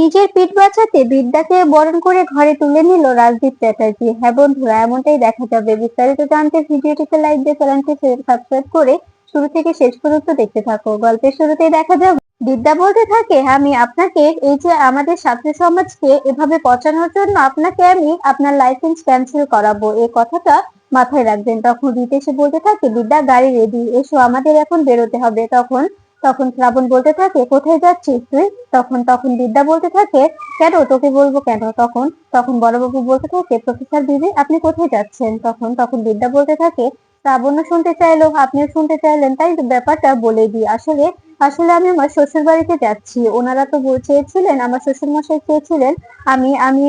নিজের পিঠ বাঁচাতে বিদ্যাকে বরণ করে ঘরে তুলে নিল রাজদীপ চ্যাটার্জি। হ্যাঁ বন্ধুরা, এমনটাই দেখা যাবে। বিস্তারিত জানতে ভিডিওটিতে লাইক দিয়ে চ্যানেলটি সাবস্ক্রাইব করে শুরু থেকে শেষ পর্যন্ত দেখতে থাকো। গল্পের শুরুতেই দেখা যাবে বিদ্যা বলতে থাকে, আমি আপনাকে এই যে আমাদের ছাত্র সমাজকে এভাবে পচানোর জন্য আপনাকে আমি আপনার লাইসেন্স ক্যান্সেল করাবো, এই কথাটা মাথায় রাখবেন। তখন রীত এসে বলতে থাকে, বিদ্যা গাড়ি রেডি, এসো আমাদের এখন বেরোতে হবে। তখন তখন শ্রাবণ বলতে থাকে, কোথায় যাচ্ছিস তুই? তখন তখন বিদ্যা বলতে থাকে, কেন তোকে বলবো কেন? তখন তখন বড়বাবু বলতে থাকে, প্রফেসর দিদি আপনি কোথায় যাচ্ছেন? তখন তখন বিদ্যা বলতে থাকে, শ্রাবণও শুনতে চাইলো, আপনিও শুনতে চাইলেন, তাই ব্যাপারটা বলে দিই। আসলে আসলে আমি আমার শ্বশুর বাড়িতে যাচ্ছি। ওনারা তো চেয়েছিলেন, আমার শ্বশুর মশাই চেয়েছিলেন আমি আমি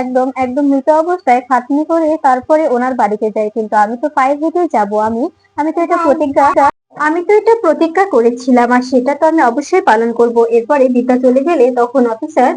একদম একদম মৃত অবস্থায় খাটনি করে তারপরে ওনার বাড়িতে যাই, কিন্তু আমি তো পায়ে হেঁটেই যাবো। আমি আমি তো এটা প্রতিজ্ঞা আমি তো এটা প্রতিজ্ঞা করেছিলাম, আর সেটা তো আমি অবশ্যই পালন করব। এরপরে বিদ্যা চলে গেলে তখন অফিসার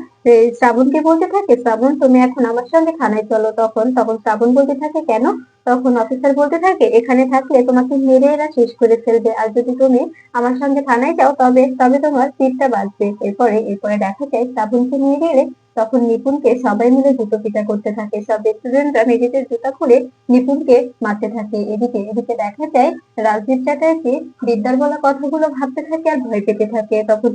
শ্রাবণকে বলতে থাকে, শ্রাবণ তুমি এখন আমার সঙ্গে থানায় চলো। তখন তখন শ্রাবণ বলতে থাকে, কেন? তখন অফিসার বলতে থাকে, এখানে থাকলে তোমাকে মেরে এরা শেষ করে ফেলবে, আর যদি তুমি আমার সঙ্গে থানায় যাও তবে তবে তোমার পিঠটা বাঁচবে। এরপরে এরপরে দেখা যায় শ্রাবণকে নিয়ে গেলে তখন নিপুণকে সবাই মিলে জুতো পিটা করতে থাকে। সব স্টুডেন্টরা নিজেদের জুতা খুলে নিপুণকে মারতে থাকে। এদিকে এদিকে দেখা যায় রাজদীপ চ্যাটার্জি বিদ্যার বলা কথাগুলো ভাবতে থাকে আর ভয় পেতে থাকে। তখন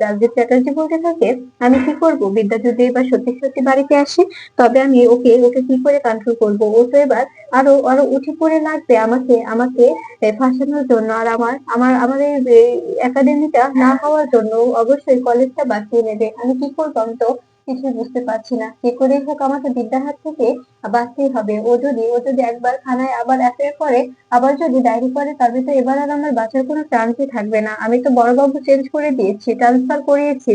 রাজদীপ চ্যাটার্জি বলতে থাকে, আমি কি করব? বিদ্যা যদি এবার সত্যি সত্যি বাড়িতে আসে তবে আমি ওকে ওকে কি করে কন্ট্রোল করব? ও তো এবার আরো আরো উঠে পড়ে লাগবে আমাকে আমাকে ফাঁসানোর জন্য, আর আমার আমার আমাদের একাডেমিটা না হওয়ার জন্য ও অবশ্যই কলেজটা বাঁচিয়ে নেবে। আমি কি করবো? আমি তো কিছুই বুঝতে পারছি না। যে করেই হোক আমাকে বিদ্যার হাত থেকে বাঁচতেই হবে। ও যদি একবার থানায় আবার অ্যাফেয়ার করে, আবার যদি ডায়েরি করে, তবে তো এবার আর আমার বাঁচার কোনো চান্সই থাকবে না। আমি তো বড়বাবু চেঞ্জ করে দিয়েছি, ট্রান্সফার করিয়েছি,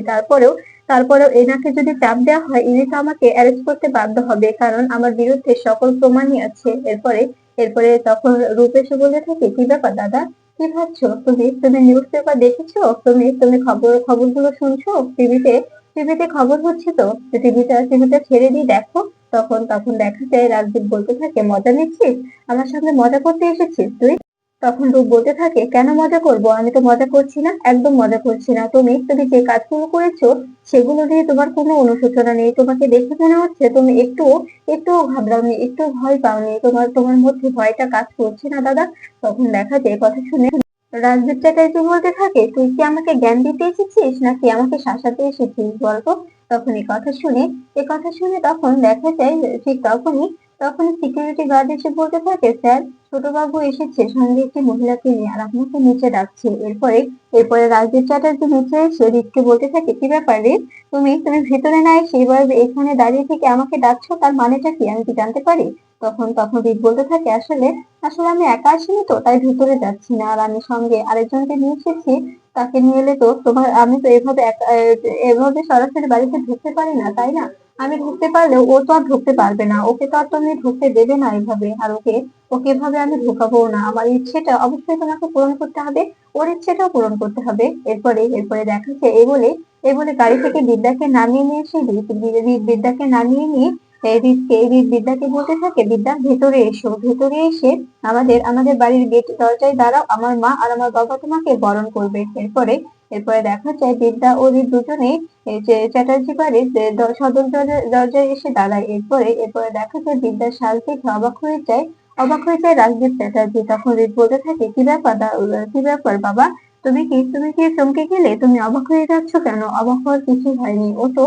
তারপরেও এনাকে যদি চাপ দেওয়া হয় ইনি তো আমাকে অ্যারেস্ট করতে বাধ্য হবে, কারণ আমার বিরুদ্ধে সকল প্রমাণই আছে। এরপরে এরপরে তখন রূপ এসে বলতে থাকে, কি ব্যাপার দাদা, কি ভাবছো? তুমি তুমি নিউজ পেপার দেখেছো? তুমি তুমি খবরগুলো শুনছো? টিভিতে খবর হচ্ছে তো, টিভিটা ছেড়ে দিয়ে দেখো। তখন তখন দেখা যায় রাজদীপ বলতে থাকে, মজা নিচ্ছিস? আমার সঙ্গে মজা করতে এসেছিস তুই? তখন রূপ বলতে থাকে, কেন মজা করব? আমি তো মজা করছি না, একদম মজা করছি না। তুমি তুমি যে কাজগুলো করেছো সেগুলো নিয়ে তোমার কোনো অনুশোচনা নেই। তোমাকে দেখে মনে হচ্ছে তুমি একটুও ঘাবড়াওনি, একটু ভয় পাওনি। তোমার তোমার মধ্যে ভয়টা কাজ করছে না দাদা? তখন দেখা যায় কথা শুনে রাজদীপ চ্যাটার্জি বলতে থাকে, তুই কি আমাকে জ্ঞান দিতে এসেছিস নাকি আমাকে শাসাতে এসেছিস বলতো? তখন এ কথা শুনে তখন দেখা যায় ঠিক তখনই সিকিউরিটি গার্ড এসে বলতে থাকে, স্যার ছোটবাবু এসেছে সঙ্গে একটি মহিলাকে নিয়ে, আর আপনাকে নিচে ডাকছে। এরপরে রাজদীপ চ্যাটার্জি নিচে এসে রিতকে বলতে থাকে, কি ব্যাপার রিত, তুমি তুমি ভেতরে না এসে এবার এখানে দাঁড়িয়ে থেকে আমাকে ডাকছো, তার মানেটা কি আমি কি জানতে পারি? তখন রিত বলতে থাকে, আসলে আসলে আমি একা আসিনি তো, তাই ভেতরে যাচ্ছি না, আর আমি সঙ্গে আরেকজনকে নিয়ে এসেছি। তাকে নিয়ে এলে তো আমি তো এভাবে সরাসরি বাড়িতে ঢুকতে পারি না, তাই না? আমি ঢুকতে পারলেও ও তো আর ঢুকতে পারবে না, ওকে তো আর তুমি ঢুকতে দেবে না এভাবে, আর ওকে ওকে এভাবে আমি ঢোকাবো না। আমার ইচ্ছেটা অবশ্যই তোমাকে পূরণ করতে হবে, ওর ইচ্ছেটাও পূরণ করতে হবে। এরপরে দেখা যায় এই বলে গাড়ি থেকে বিদ্যাকে নামিয়ে নিয়ে এসে বিদ্যাকে নামিয়ে নিয়ে রিত বিদ্যাকে বলতে থাকে, বিদ্যা ভেতরে এসো। ভেতরে এসে আমাদের বাড়ির গেট দরজায় দাঁড়াও, আমার মা আর আমার বাবা তোমাকে বরণ করবে। এরপরে দেখা যায় বিদ্যা ও রিত দুজনেই এই যে চ্যাটার্জি বাড়ির যে সদর দরজায় এসে দাঁড়ায়। এরপরে দেখা যায় বিদ্যার সাজ দেখে অবাক হয়ে যায় রাজদীপ চ্যাটার্জি। তখন রিত বলতে থাকে, কি ব্যাপার বাবা, তুমি কি চমকে গেলে? তুমি অবাক হয়ে যাচ্ছ কেন? অবাক হওয়ার কিছু হয়নি, ও তো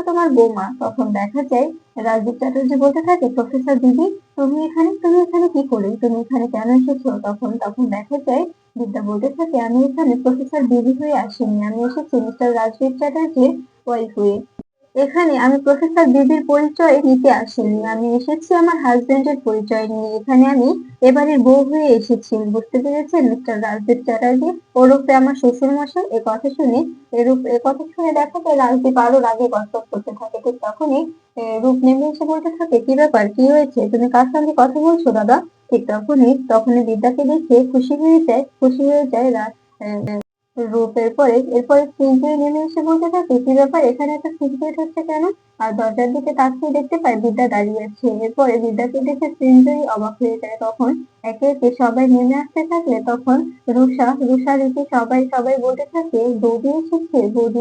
তোমার বৌমা। তখন দেখা যায় রাজদীপ চ্যাটার্জি বলতে থাকে, প্রফেসর দিদি তুমি এখানে কি করে? তুমি এখানে কেন এসেছো? তখন দেখা যায় বিদ্যা বলতে থাকে, আমি এখানে প্রফেসর দিদি হয়ে আসিনি, আমি এসেছি মিস্টার রাজদীপ চ্যাটার্জির ওয়াইফ হয়ে। এখানে আমি প্রফেসর দিদির পরিচয় নিতে আসিনি, আমি এসেছি আমার হাজবেন্ডের পরিচয় নিয়ে। এখানে আমি এবারের বউ হয়ে এসেছি, বুঝতে পেরেছেন মিস্টার রাজদীপ চ্যাটার্জি, ওরফে আমার শ্বশুর মশাই। এ কথা শুনে দেখা যায় রাজদীপ আরো রাগে গসগস করতে থাকে। ঠিক তখনই রূপ নেমে এসে বলতে থাকে, কি ব্যাপার, কি হয়েছে? তুমি কার সঙ্গে কথা বলছো দাদা? ঠিক তখনই বিদ্যাকে দেখে খুশি হয়ে যায় রূপ। এরপরে সিনথিয়া নেমে এসে বলতে থাকে, কি ব্যাপার, এখানে একটা সিনথিয়া হচ্ছে কেন? আর দরজার দিকে তাকিয়ে দেখতে পায় বিদ্যা দাঁড়িয়ে আছে। এরপরে বিদ্যাকে দেখে সিনথিয়া অবাক হয়ে যায়। তখন একে একে সবাই নেমে আসতে থাকলে তখন রুষা রীতি সবাই সবাই বলতে থাকে, বৌদি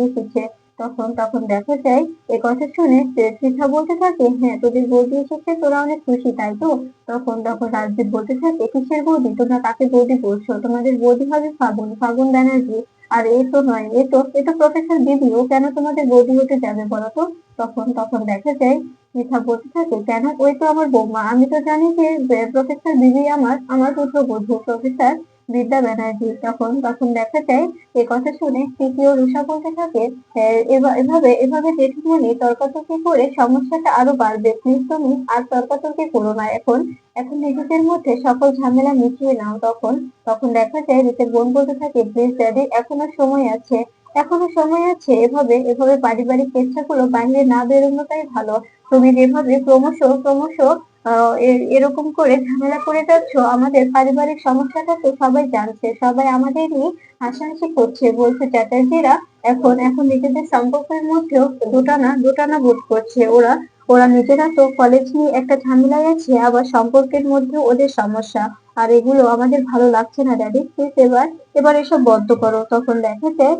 এসেছে। তখন তখন দেখা যায় এ কথা শুনে পৃথা বলতে থাকে, হ্যাঁ তোদের বৌদি এসেছে, তোরা অনেক খুশি তাই তো? তখন তখন রাজদীপ বলতে থাকে, কিসের বৌদি? তোমরা কাকে বৌদি বলছো? তোমাদের বৌদি হবে ফাগুন, ফাগুন ব্যানার্জি। আর এ তো নয়, এ তো প্রফেসর দিদি, ও কেন তোমাদের বৌদি হতে যাবে বলো তো? তখন তখন দেখা যায় পৃথা বলতে থাকে, কেন? ওই তো আমার বৌমা, আমি তো জানি যে প্রফেসর দিদি আমার পুত্রবধূ প্রফেসর বিদ্যা ব্যানার্জি। তখন তখন দেখা যায় এ কথা শুনে তৃতীয় রুষা বলতে থাকে, এভাবে এভাবে জেঠুমনি তর্কাতর্কি করে সমস্যাটা আরো বাড়বে, প্লিজ তুমি আর তর্কাতর্কি করো না, এখন এখন নিজেদের মধ্যে সকল ঝামেলা মিটিয়ে নাও। তখন তখন দেখা যায় রিতের বোন বলতে থাকে, প্লিজ ড্যাডি এখনো সময় আছে, এখনো সময় আছে, এভাবে এভাবে পারিবারিক চেষ্টাগুলো বাইরে না বেরোনোটাই ভালো। তুমি যেভাবে ক্রমশ ক্রমশ এরকম করে ঝামেলা করে যাচ্ছ, আমাদের পারিবারিক সমস্যাটা তো সবাই জানছে, সবাই আমাদের নিয়ে হাসাহাসি করছে, বলছে চ্যাটার্জিরা এখন এখন নিজেদের সম্পর্কের মধ্যেও দোটানা দোটানা বোধ করছে। ওরা ওরা নিজেরা তো কলেজ নিয়ে একটা ঝামেলায় আছে, আবার সম্পর্কের মধ্যেও ওদের সমস্যা। আর এগুলো আমাদের ভালো লাগছে না ড্যাডি, প্লিজ এবার এবার এসব বন্ধ করো। তখন দেখা যায়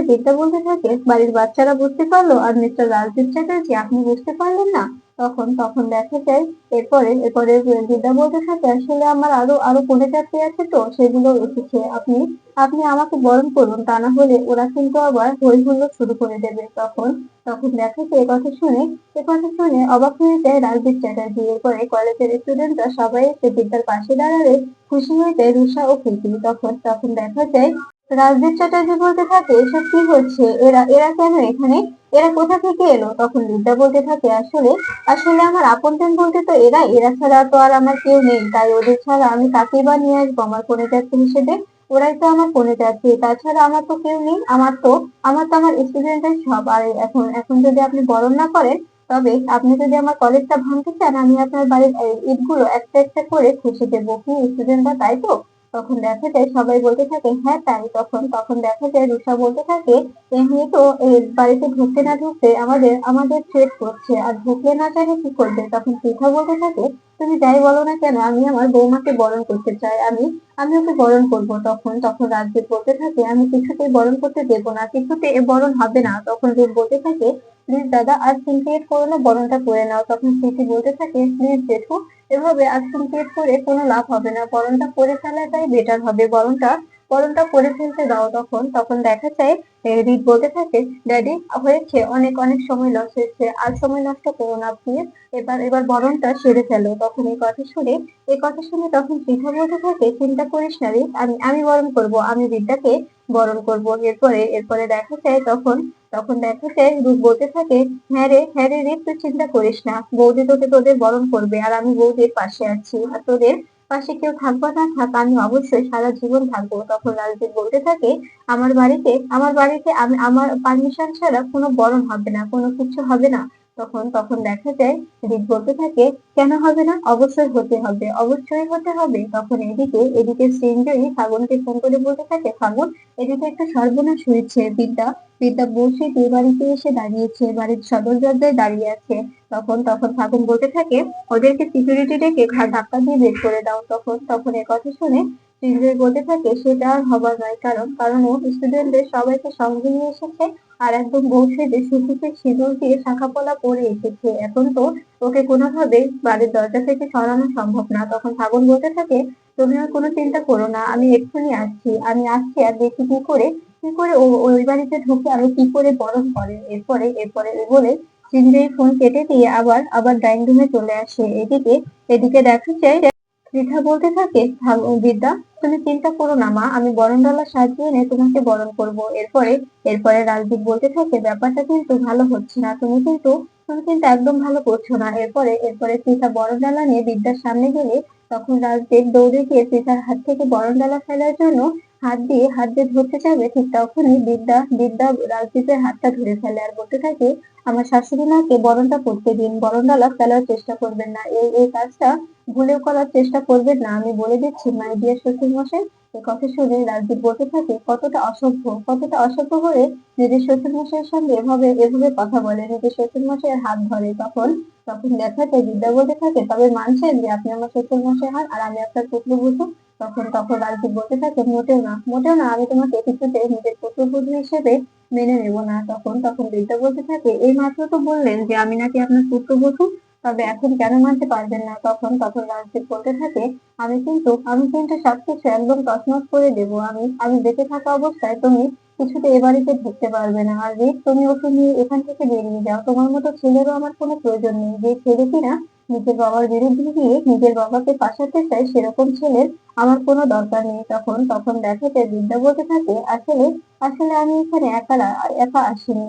বিদ্যা বলতে থাকে, বাড়ির বাচ্চারা বুঝতে পারলো আর মিস্টার রাজদীপ চ্যাটার্জি আপনি বুঝতে পারলেন না? তখন তখন দেখা যায় এরপরে বিদ্যা বলতে থাকে, আসলে আমার আরো আরো কোনে চাকরি আছে, তো সেগুলো এসেছে, আপনি আপনি আমাকে বরণ করুন, তা না হলে ওরা কিন্তু আবার হই হুল্লোড় শুরু করে দেবে। তখন তখন দেখা যায় এ কথা শুনে অবাক হয়ে যায় রাজদীপ চ্যাটার্জি। এরপরে কলেজের স্টুডেন্টরা সবাই এসে বিদ্যার পাশে দাঁড়ালে খুশি হয়ে যায় রুষা ও প্রীতি। তখন তখন দেখা যায় রাজদীপ চ্যাটার্জি বলতে থাকে, এসব কি হচ্ছে? এরা এরা কেন এখানে? এরা কোথা থেকে এলো? তখন বিদ্যা বলতে থাকে, আসলে আসলে আমার আপনজন বলতে তো এরা ছাড়া তো আর আমার কেউ নেই, তাই ওদের ছাড়া আমি কাকেই বা নিয়ে আসবো আমার কনে যাত্রী হিসেবে? ওরাই তো আমার কনে যাত্রী, তাছাড়া আমার তো কেউ নেই, আমার তো আমার স্টুডেন্টরাই সব। আর এখন এখন যদি আপনি বরণ না করেন, তবে আপনি যদি আমার কলেজটা ভাঙতে চান, আমি আপনার বাড়ির ইটগুলো একটা একটা করে খসে দেবো, কি স্টুডেন্টরা তাই তো? তখন দেখা যায় সবাই বলতে থাকে, হ্যাঁ তাই। তখন তখন দেখা যায় রুষা বলতে থাকে, এমনি তো এই বাড়িতে ঢুকতে না ঢুকতে আমাদের আমাদের থ্রেট করছে, আর ঢুকলে না চাইলে কি করবে? তখন পৃথা বলতে থাকে, তুমি যাই বলো না কেন, আমি আমার বৌমাকে বরণ করতে চাই, আমি ওকে বরণ করবো। তখন তখন রাজদীপ বলতে থাকে, আমি কিছুতেই বরণ করতে দেবো না, কিছুতে এ বরণ হবে না। তখন রূপ বলতে থাকে, প্লিজ দাদা আর সিন ক্রিয়েট করো না, বরণটা করে নাও। তখন স্মৃতি বলতে থাকে, প্লিজ জেঠু এভাবে আর সিন ক্রিয়েট করে কোনো লাভ হবে না, বরণটা করে ফেলাটাই বেটার হবে, বরণটা করে ফেলতে দাও। তখন তখন দেখা যায় রিক বলতে থাকে, ড্যাডি হয়েছে, অনেক অনেক সময় লস হয়েছে, আর সময় নষ্ট করো না প্লিজ, এবার বরণটা সেরে ফেলো। তখন এই কথা শুনে তখন পৃথা বলতে থাকে, চিন্তা করিস না রিক, আমি বরণ করব, আমি বিদ্যাকে বরণ করব। এরপরে দেখা যায় তখন তখন দেখা যায় রূপ বলতে থাকে, হ্যাঁ রে রিক, তুই চিন্তা করিস না, বৌদি তোদের বরণ করবে, আর আমি বৌদির পাশে আছি, আর তোদের পাশে কেউ থাকবো না থাক, আমি অবশ্যই সারা জীবন থাকবো। তখন রাজদীপ বলতে থাকে, আমার বাড়িতে আমি আমার পারমিশন ছাড়া কোনো বরণ হবে না, কোনো কিছু হবে না। তখন তখন দেখা যায় রিক বলতে থাকে, কেন হবে না? অবশ্যই হতে হবে, অবশ্যই হতে হবে। তখন এদিকে সৃঞ্জয়ী ফাগুনকে ফোন করে বলতে থাকে, ফাগুন এদিকে একটা সর্বনাশ হয়েছে, বিদ্যা বসে বিয়ে বাড়িতে এসে দাঁড়িয়েছে, বাড়ির সদর দরজায় দাঁড়িয়ে আছে। তখন তখন ফাগুন বলতে থাকে, ওদেরকে সিকিউরিটি ডেকে ধাক্কা দিয়ে বের করে দাও। তখন তখন এ কথা শুনে সৃঞ্জয় বলতে থাকে, সেটা আর হবার নয়, কারণ ও স্টুডেন্টদের সবাইকে সঙ্গে নিয়ে এসেছে, আর একদম বউ সেজে সুতিতে সিঁদুর দিয়ে শাঁখাপলা পরে এসেছে, এখন তো ওকে কোনোভাবেই বাড়ির দরজা থেকে সরানো সম্ভব না। তখন ফাগুন বলতে থাকে, তুমি আর কোনো চিন্তা করো না, আমি এক্ষুনি আসছি, আর দেখি কি করে ও ওই বাড়িতে ঢুকে আমি কি করে বরণ করে। এরপরে এই বলে সৃঞ্জয় ফোন কেটে দিয়ে আবার আবার ডাইনিং রুমে চলে আসে। এদিকে দেখা যায় পৃথা বলতে থাকে, বিদ্যা তুমি চিন্তা করো না মা, আমি বরণডালা সাজিয়ে এনে তোমাকে বরণ করব। এরপরে রাজদীপ বলতে থাকে, ব্যাপারটা কিন্তু ভালো হচ্ছে না, তুমি কিন্তু একদম ভালো করছো না। এরপরে পৃথা বরণডালা নিয়ে বিদ্যার সামনে গেলে তখন রাজদীপ দৌড়ে গিয়ে পৃথার হাত থেকে বরণডালা ফেলার জন্য হাত দিয়ে ধরতে যাবে, ঠিক তখনই বিদ্যা রাজদীপের হাতটা ধরে ফেলে আর বলতে থাকে, আমার শাশুড়ি মাকে বরণটা করতে দিন, বরণডালা ফেলার চেষ্টা করবেন না, এই কাজটা ভুলেও করার চেষ্টা করবেন না, আমি বলে দিচ্ছি মাই ডিয়ার শ্বশুর মশাই। এ কথা শুনে রাজদীপ বলতে থাকে, কতটা অসভ্য হয়ে নিজের শ্বশুর মশাইয়ের সঙ্গে এভাবে এভাবে কথা বলে, নিজের শ্বশুর মশাইয়ের হাত ধরে। তখন তখন দেখা যায় বিদ্যা বলতে থাকে, তবে মানছেন যে আপনি আমার শ্বশুর মশাই হন আর আমি আপনার পুত্রবধূ? তখন তখন রাজদীপ বলতে থাকে, মোটেও না, মোটেও না, আমি তোমাকে কিছুতে নিজের পুত্রবধূ হিসেবে মেনে নেব না। তখন তখন বৃদ্ধা বলতে থাকে, এই মাত্র তো বললেন যে আমি নাকি আপনার পুত্রবধূ, তবে এখন কেন মানতে পারবেন না? তখন তখন রাজদীপ বলতে থাকে, আমি কিন্তু সবকিছু একদম তছনছ করে দেবো। আমি বেঁচে থাকা অবস্থায় তুমি কিছুতে এ বাড়িতে ঢুকতে পারবে না। আর রিক, তুমি ওকে নিয়ে এখান থেকে বেরিয়ে যাও। তোমার মতো ছেলেরও আমার কোনো প্রয়োজন নেই। যে ছেলে কিনা নিজের বাবার বিরুদ্ধে গিয়ে নিজের বাবাকে ফাঁসাতে চায়, সেরকম ছেলের আমার কোনো দরকার নেই। তখন তখন দেখা যায় বৃদ্ধা বলতে থাকে, আসলে আসলে আমি এখানে একা আসিনি।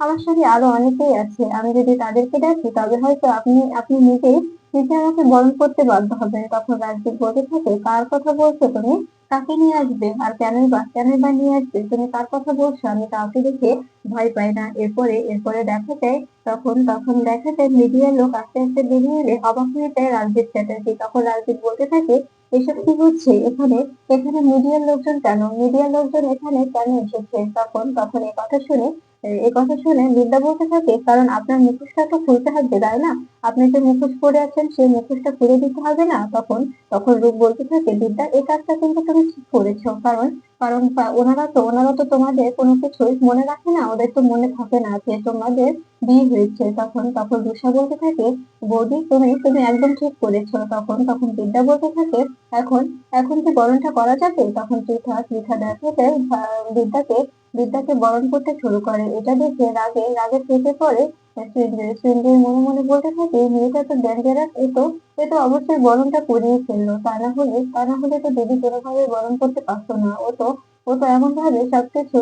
আমার সঙ্গে আরো অনেকেই আছে। আমি যদি তাদেরকে ডাকি তবে হয়তো আপনি নিজেই নিজে আমাকে বরণ করতে বাধ্য হবেন। তখন রাজদীপ বলতে থাকে, কার কথা বলছো তুমি? কাকে নিয়ে আসবে? আর কেনই বা নিয়ে আসবে? তুমি কার কথা বলছো? আমি কাউকে দেখে ভয় পাই না। এরপরে দেখা যায়, তখন তখন দেখা যায় মিডিয়ার লোক আস্তে আস্তে বেরিয়ে এলে অবাক হয়ে যায় রাজদীপ চ্যাটার্জি। তখন রাজদীপ বলতে থাকে, এসব কি হচ্ছে এখানে? এখানে মিডিয়ার লোকজন কেন? মিডিয়ার লোকজন এখানে কেন এসেছে? তখন তখন এ কথা শুনে বৃদ্ধা বলতে থাকে, কারণ আপনার মুখোশটা তো খুলতে হবে, তাই না? আপনি যে মুখোশ পরে আছেন সেই মুখোশটা খুলে দিতে হবে না? তখন তখন রূপ বলতে থাকে, বিদ্যা, এই কাজটা কিন্তু তুমি ঠিক করেছো। কারণ কারণ ওনারা তো তোমাদের কোনো কিছুই মনে রাখে না। ওদের তো মনে থাকে না যে তোমাদের বিয়ে হয়েছে। তখন তখন রুষা বলতে থাকে, বৌদি, তুমি একদম ঠিক করেছো। তখন তখন বিদ্যা বলতে থাকে, এখন এখন কি বরণটা করা যাবে? তখন পৃথা দেখা যায় বিদ্যাকে বরণ করতে শুরু করে। এটা দেখে রাগে রাগে ফেটে পড়ে সৃঞ্জয় মনে মনে বলতে থাকে, "এই মেয়েটা তো ডেঞ্জারাস। এ তো অবশ্যই বরণটা করিয়ে ফেললো। তা না হলে তো দিদি কোনোভাবে বরণ করতে পারতো না। ও তো এমন ভাবে সবকিছু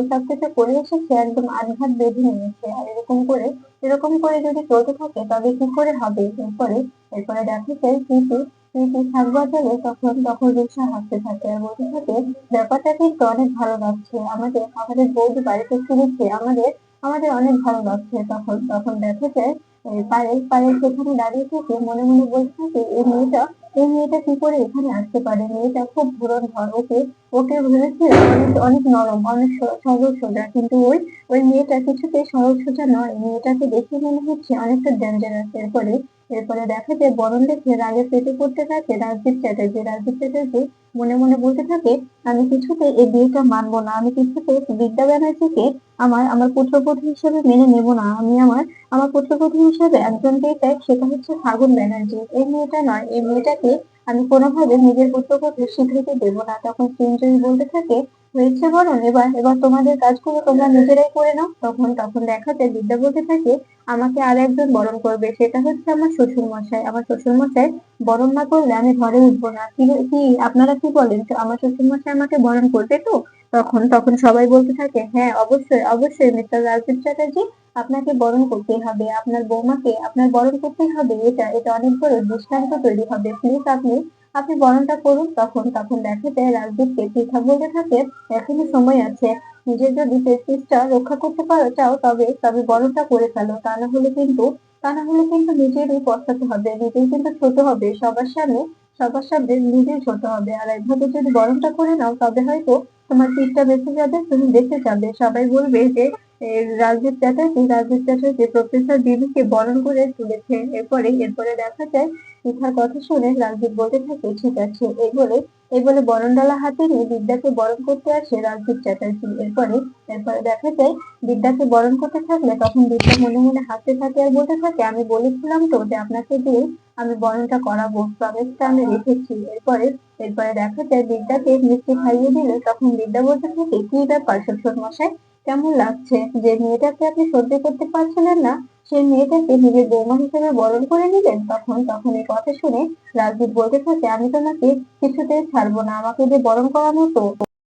করে এসেছে, একদম আটঘাট বেঁধে নিয়েছে। আর এরকম করে যদি চলতে থাকে তবে কি করে হবে?" এরপরে দেখা যায় প্রীতি শাক বাজালে। তখন তখন রুষা হাসতে থাকে আর বলতে থাকে, ব্যাপারটা কিন্তু অনেক ভালো লাগছে। আমাদের আমাদের বৌদি বাড়িতে ফিরেছে। আমাদের আমাদের অনেক ভালো লাগছে। তখন তখন দেখা যায় পায়েল সেখানে দাঁড়িয়ে থেকে মনে মনে বলতে থাকে, এই মেয়েটা কি করে এখানে আসতে পারে? মেয়েটা খুব ধুরন্ধর। ওকে ভেবেছে অনেক অনেক নরম, অনেক সরল সোজা, কিন্তু ওই মেয়েটা কিছুতেই সরল সোজা নয়। মেয়েটাকে দেখে মনে হচ্ছে অনেকটা ডেঞ্জারাস। এরপরে দেখা যায় বরণ দেখে রাগে ফেটে পড়তে থাকে রাজদীপ চ্যাটার্জি মনে মনে বলতে থাকে, আমি কিছুতে এই বিয়েটা মানবো না। আমি কিছুতে বিদ্যা ব্যানার্জিকে আমার আমার পুত্রবধূ হিসেবে মেনে নেব না। আমার পুত্রবধূ হিসেবে একজনকেই চাই, সেটা হচ্ছে ফাগুন ব্যানার্জি। এই মেয়েটা নয়। এই মেয়েটাকে আমি কোনোভাবে নিজের পুত্রবধূ স্বীকৃতি দেব না। তখন সৃঞ্জয়ী বলতে থাকে, হয়েছে বরণ, এবার এবার তোমাদের কাজগুলো তোমরা নিজেরাই করে নাও। তখন তখন দেখা যায় বিদ্যা বলতে থাকে, আমাকে আর একজন বরণ করবে, সেটা হচ্ছে আমার শ্বশুর মশাই। আমার শ্বশুর মশাই বরণ না করলে আমি ঘরে উঠবো না। কি আপনারা কি বলেন? তো আমার শ্বশুর মশাই আমাকে বরণ করবে তো? তখন তখন সবাই বলতে থাকে, হ্যাঁ, অবশ্যই অবশ্যই মিস্টার রাজদীপ চ্যাটার্জি, আপনাকে বরণ করতেই হবে। আপনার বৌমাকে আপনার বরণ করতেই হবে। এটা অনেক বড় দৃষ্টান্ত তৈরি হবে। প্লিজ আপনি বরণটা করুন। তখন তখন দেখা যায় রাজদীপকে পৃথা বলতে থাকে, এখনো সময় আছে। নিজের যদি প্রেস্টিজটা রক্ষা করতে চাও তবে বরণটা করে ফেলো। তা না হলে কিন্তু নিজেরই পস্তাতে হবে। নিজেই কিন্তু ছোট হবে সবার সামনে নিজেই ছোট হবে। আর এইভাবে যদি বরণটা করে নাও তবে হয়তো তোমার পিঠটা বেঁচে যাবে, তুমি বেঁচে যাবে। সবাই বলবে যে রাজীব চ্যাটার্জি প্রফেসর বিবিকে বরণ করে তুলেছে। এরপরে দেখা যায় পৃথার কথা শুনে রাজদীপ বলতে থাকে, ঠিক আছে। এই বলে বরণডালা হাতে নিয়ে বিদ্যাকে বরণ করতে আসে রাজদীপ চ্যাটার্জি। এরপরে দেখা যায় বিদ্যাকে বরণ করতে থাকলে তখন বিদ্যা মনে মনে হাসতে থাকে আর বলতে থাকে, আমি বলেছিলাম তো যে আপনাকে দিয়ে আমি বরণটা করাবো। প্রমিসটা আমি রেখেছি। এরপরে দেখা যায় বিদ্যাকে মিষ্টি খাইয়ে দিলে তখন বিদ্যা বলতে থাকে, কি ব্যাপার শ্বশুর মশাই, কেমন লাগছে? যে মেয়েটাকে আপনি সহ্য করতে পারছিলেন না, সেই মেয়েটাকে নিজের বৌমা হিসেবে বরণ করে নিলেন। তখন তখন এই কথা শুনে রাজদীপ বলতে থাকে, আমি তোমাকে কিছুতেই ছাড়বো না। আমাকে যে বরণ করানো তো